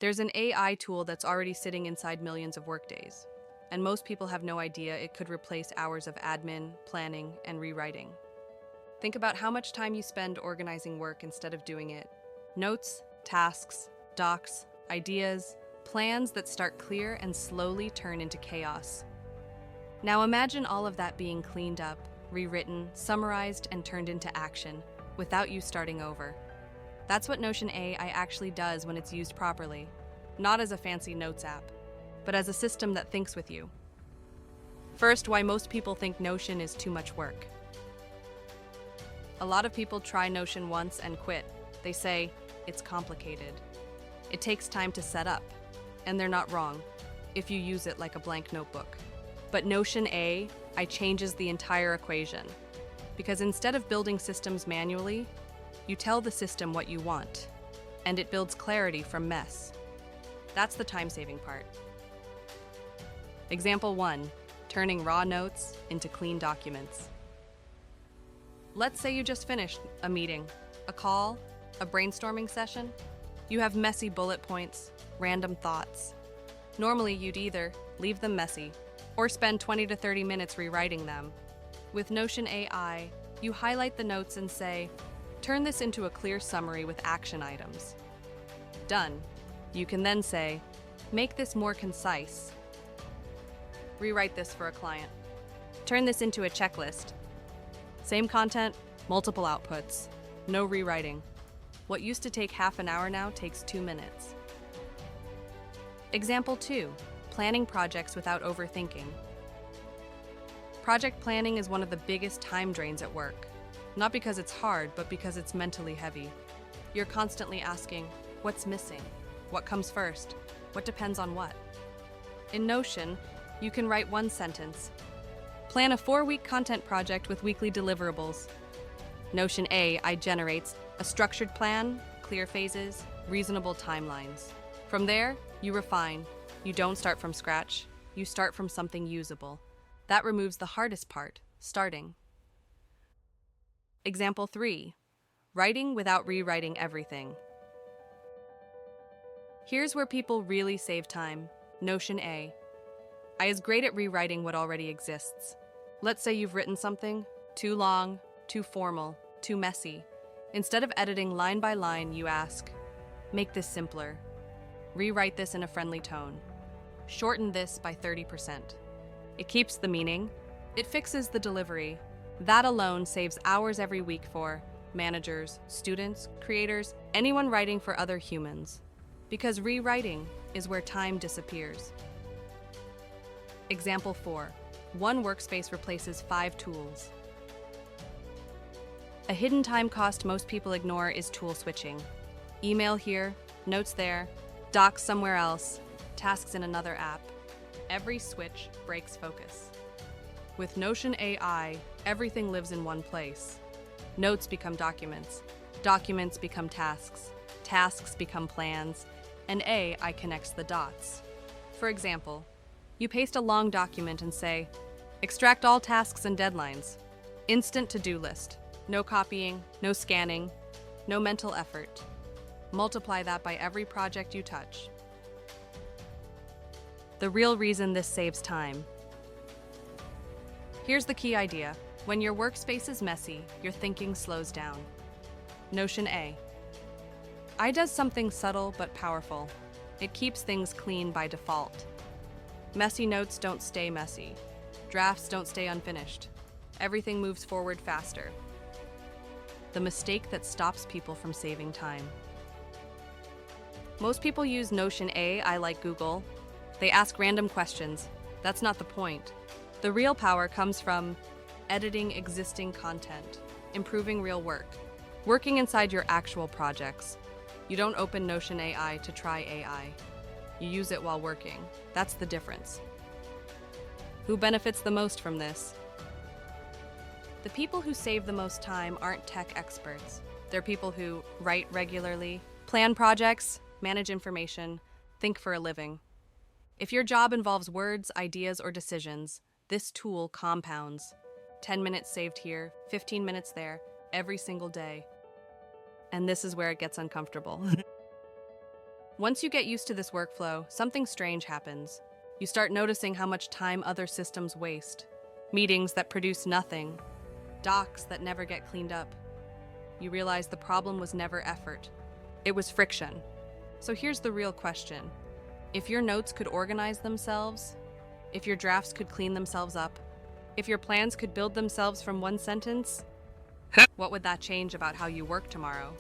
There's an AI tool that's already sitting inside millions of workdays, and most people have no idea it could replace hours of admin, planning, and rewriting. Think about how much time you spend organizing work instead of doing it. Notes, tasks, docs, ideas, plans that start clear and slowly turn into chaos. Now imagine all of that being cleaned up, rewritten, summarized, and turned into action without you starting over. That's what Notion AI actually does when it's used properly, not as a fancy notes app, but as a system that thinks with you. First, why most people think Notion is too much work. A lot of people try Notion once and quit. They say, it's complicated. It takes time to set up, and they're not wrong if you use it like a blank notebook. But Notion AI changes the entire equation, because instead of building systems manually, you tell the system what you want, and it builds clarity from mess. That's the time-saving part. Example 1, turning raw notes into clean documents. Let's say you just finished a meeting, a call, a brainstorming session. You have messy bullet points, random thoughts. Normally, you'd either leave them messy or spend 20 to 30 minutes rewriting them. With Notion AI, you highlight the notes and say, turn this into a clear summary with action items. Done. You can then say, make this more concise. Rewrite this for a client. Turn this into a checklist. Same content, multiple outputs. No rewriting. What used to take half an hour now takes 2 minutes. Example 2, planning projects without overthinking. Project planning is one of the biggest time drains at work. Not because it's hard, but because it's mentally heavy. You're constantly asking, what's missing? What comes first? What depends on what? In Notion, you can write one sentence. Plan a 4-week content project with weekly deliverables. Notion AI generates a structured plan, clear phases, reasonable timelines. From there, you refine. You don't start from scratch. You start from something usable. That removes the hardest part, starting. Example 3, writing without rewriting everything. Here's where people really save time. Notion AI is great at rewriting what already exists. Let's say you've written something too long, too formal, too messy. Instead of editing line by line, you ask, make this simpler. Rewrite this in a friendly tone. Shorten this by 30%. It keeps the meaning. It fixes the delivery. That alone saves hours every week for managers, students, creators, anyone writing for other humans. Because rewriting is where time disappears. Example 4, one workspace replaces 5 tools. A hidden time cost most people ignore is tool switching. Email here, notes there, docs somewhere else, tasks in another app. Every switch breaks focus. With Notion AI, everything lives in one place. Notes become documents, documents become tasks, tasks become plans, and AI connects the dots. For example, you paste a long document and say, extract all tasks and deadlines. Instant to-do list. No copying, no scanning, no mental effort. Multiply that by every project you touch. The real reason this saves time. Here's the key idea. When your workspace is messy, your thinking slows down. Notion AI does something subtle but powerful. It keeps things clean by default. Messy notes don't stay messy. Drafts don't stay unfinished. Everything moves forward faster. The mistake that stops people from saving time. Most people use Notion AI like Google. They ask random questions. That's not the point. The real power comes from editing existing content, improving real work, working inside your actual projects. You don't open Notion AI to try AI. You use it while working. That's the difference. Who benefits the most from this? The people who save the most time aren't tech experts. They're people who write regularly, plan projects, manage information, think for a living. If your job involves words, ideas, or decisions, this tool compounds. 10 minutes saved here, 15 minutes there, every single day. And this is where it gets uncomfortable. Once you get used to this workflow, something strange happens. You start noticing how much time other systems waste. Meetings that produce nothing. Docs that never get cleaned up. You realize the problem was never effort. It was friction. So here's the real question. If your notes could organize themselves, if your drafts could clean themselves up, if your plans could build themselves from one sentence, what would that change about how you work tomorrow?